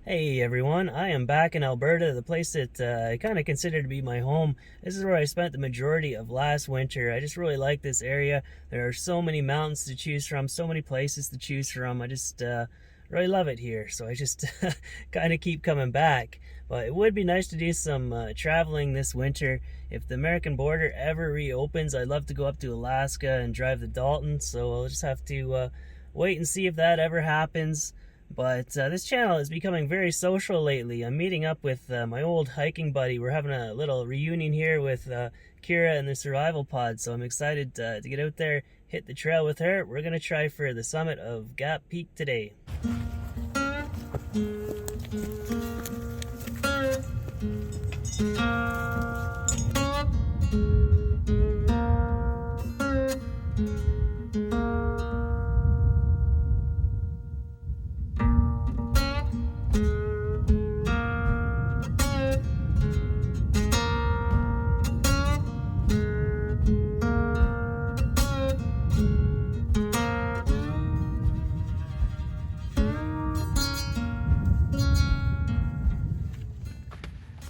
Hey everyone, I am back in Alberta, the place that I kind of consider to be my home. This is where I spent the majority of last winter. I just really like this area. There are so many mountains to choose from, so many places to choose from. I just really love it here, so I just kind of keep coming back. But it would be nice to do some traveling this winter. If the American border ever reopens, I'd love to go up to Alaska and drive the Dalton, so I'll just have to wait and see if that ever happens. But this channel is becoming very social lately. I'm meeting up with my old hiking buddy. We're having a little reunion here with Kira and the survival pod, so I'm excited to get out there, hit the trail with her. We're going to try for the summit of Gap Peak today.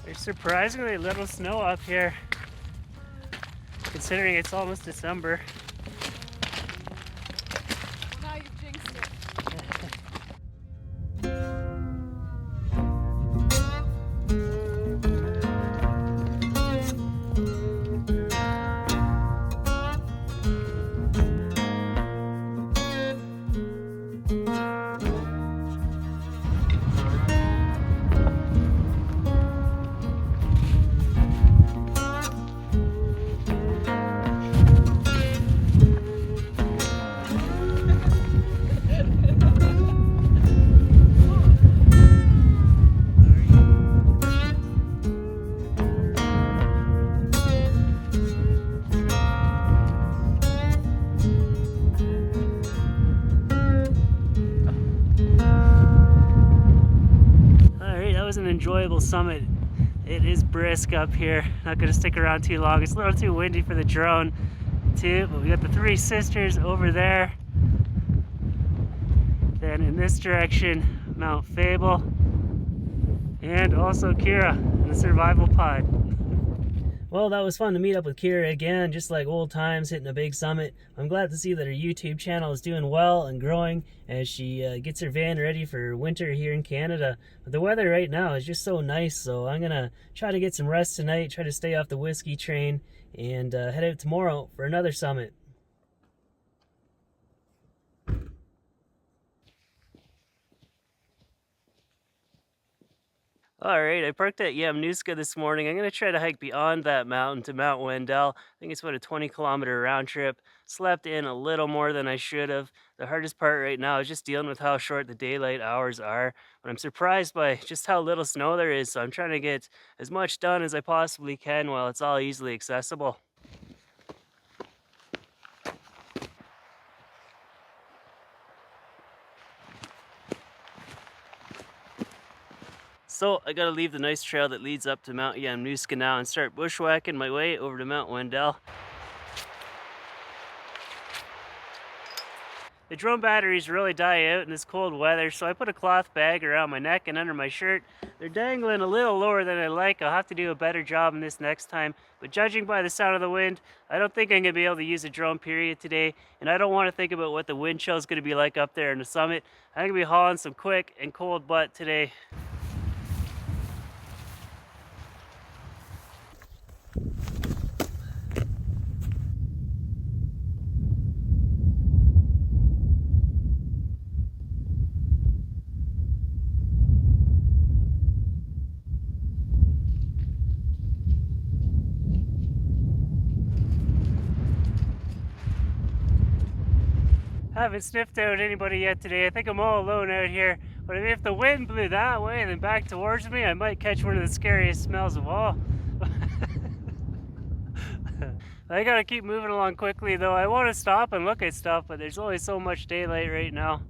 There's surprisingly little snow up here, considering it's almost December. Now you've jinxed it. An enjoyable summit. It is brisk up here. Not going to stick around too long. It's a little too windy for the drone too, but we got the three sisters over there. Then in this direction, Mount Fable, and also Kira in the survival pod. Well, that was fun to meet up with Kira again, just like old times, hitting a big summit. I'm glad to see that her YouTube channel is doing well and growing as she gets her van ready for winter here in Canada. But the weather right now is just so nice, so I'm going to try to get some rest tonight, try to stay off the whiskey train, and head out tomorrow for another summit. Alright, I parked at Yamnuska this morning. I'm going to try to hike beyond that mountain to Mount Wendell. I think it's about a 20-kilometer round trip. Slept in a little more than I should have. The hardest part right now is just dealing with how short the daylight hours are. But I'm surprised by just how little snow there is, so I'm trying to get as much done as I possibly can while it's all easily accessible. So I gotta leave the nice trail that leads up to Mount Yamnuska now and start bushwhacking my way over to Mount Wendell. The drone batteries really die out in this cold weather, so I put a cloth bag around my neck and under my shirt. They're dangling a little lower than I like. I'll have to do a better job in this next time. But judging by the sound of the wind, I don't think I'm gonna be able to use a drone period today, and I don't want to think about what the wind chill is gonna be like up there in the summit. I'm gonna be hauling some quick and cold butt today. I haven't sniffed out anybody yet today. I think I'm all alone out here. But if the wind blew that way and then back towards me, I might catch one of the scariest smells of all. I gotta keep moving along quickly though. I want to stop and look at stuff, but there's only so much daylight right now.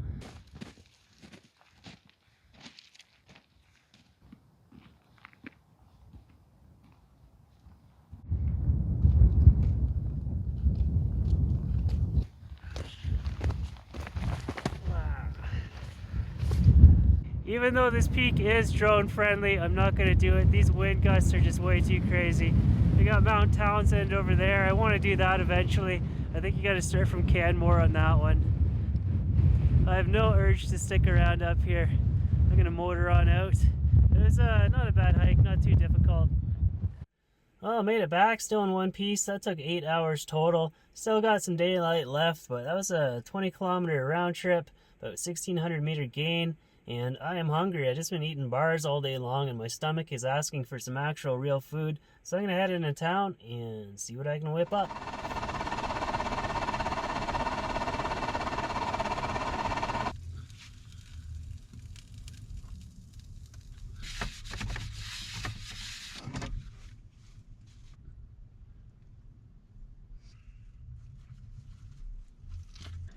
Even though this peak is drone friendly, I'm not going to do it. These wind gusts are just way too crazy. We got Mount Townsend over there. I want to do that eventually. I think you got to start from Canmore on that one. I have no urge to stick around up here. I'm going to motor on out. It was not a bad hike, not too difficult. Well, I made it back still in one piece. That took 8 hours total. Still got some daylight left, but that was a 20-kilometer round trip, about 1,600-meter gain. And I am hungry. I've just been eating bars all day long, and my stomach is asking for some actual real food. So I'm going to head into town and see what I can whip up.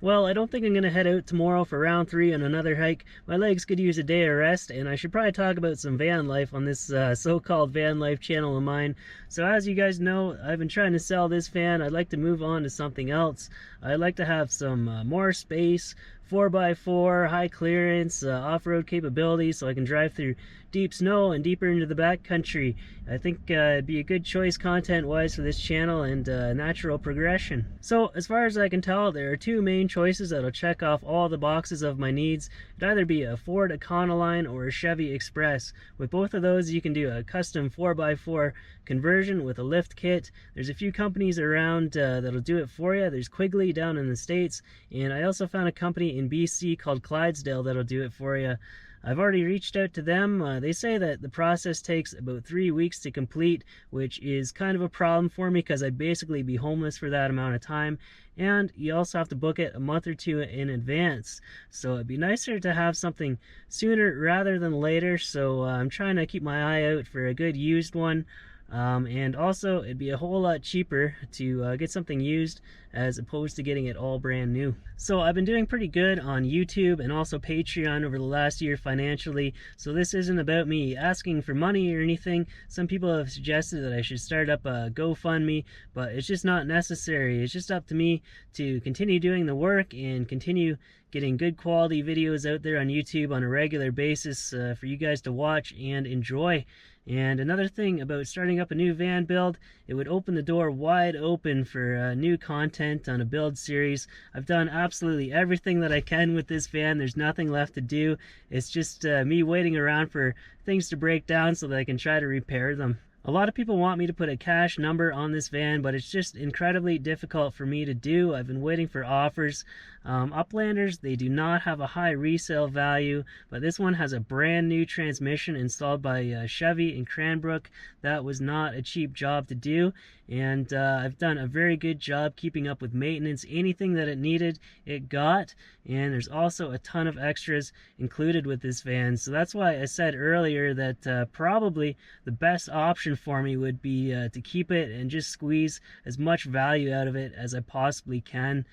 Well, I don't think I'm going to head out tomorrow for round 3 on another hike. My legs could use a day of rest, and I should probably talk about some van life on this so-called van life channel of mine. So as you guys know, I've been trying to sell this van. I'd like to move on to something else. I'd like to have some more space, 4x4, high clearance, off-road capability, so I can drive through deep snow and deeper into the backcountry. I think it'd be a good choice content-wise for this channel and natural progression. So as far as I can tell, there are 2 main choices that'll check off all the boxes of my needs. It'd either be a Ford Econoline or a Chevy Express. With both of those, you can do a custom 4x4 conversion with a lift kit. There's a few companies around that'll do it for you. There's Quigley down in the States, and I also found a company in BC called Clydesdale that'll do it for you. I've already reached out to them. They say that the process takes about 3 weeks to complete, which is kind of a problem for me because I'd basically be homeless for that amount of time. And you also have to book it a month or 2 in advance. So it'd be nicer to have something sooner rather than later. So I'm trying to keep my eye out for a good used one. And also it'd be a whole lot cheaper to get something used as opposed to getting it all brand new. So I've been doing pretty good on YouTube and also Patreon over the last year financially, so this isn't about me asking for money or anything. Some people have suggested that I should start up a GoFundMe, but it's just not necessary. It's just up to me to continue doing the work and continue getting good quality videos out there on YouTube on a regular basis for you guys to watch and enjoy. And another thing about starting up a new van build, it would open the door wide open for new content on a build series. I've done absolutely everything that I can with this van. There's nothing left to do. It's just me waiting around for things to break down so that I can try to repair them. A lot of people want me to put a cash number on this van, but it's just incredibly difficult for me to do. I've been waiting for offers. Uplanders, they do not have a high resale value, but this one has a brand new transmission installed by Chevy in Cranbrook. That was not a cheap job to do, and I've done a very good job keeping up with maintenance. Anything that it needed, it got, and there's also a ton of extras included with this van. So that's why I said earlier that probably the best option for me would be to keep it and just squeeze as much value out of it as I possibly can.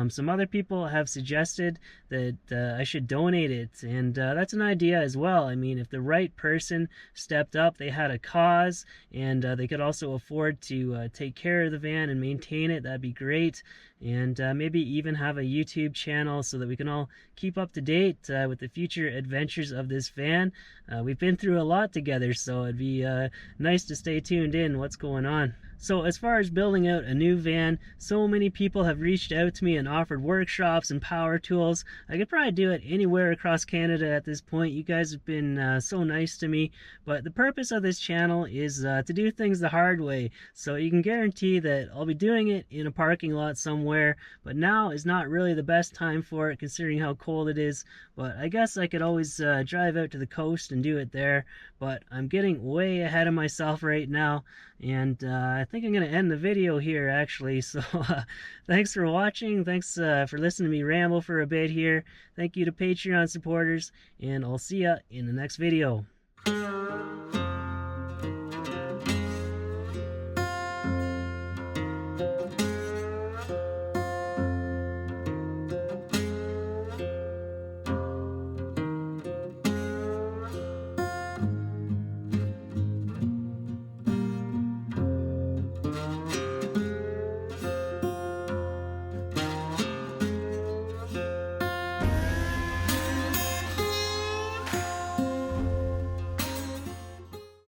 Some other people have suggested that I should donate it, and that's an idea as well. I mean, if the right person stepped up, they had a cause, and they could also afford to take care of the van and maintain it, that'd be great. And maybe even have a YouTube channel so that we can all keep up to date with the future adventures of this van. We've been through a lot together, so it'd be nice to stay tuned in what's going on. So as far as building out a new van, so many people have reached out to me and offered workshops and power tools. I could probably do it anywhere across Canada at this point. You guys have been so nice to me, but the purpose of this channel is to do things the hard way. So you can guarantee that I'll be doing it in a parking lot somewhere, but now is not really the best time for it considering how cold it is. But I guess I could always drive out to the coast and do it there, but I'm getting way ahead of myself right now, and I think I'm going to end the video here actually. So thanks for watching, thanks for listening to me ramble for a bit here. Thank you to Patreon supporters, and I'll see ya in the next video.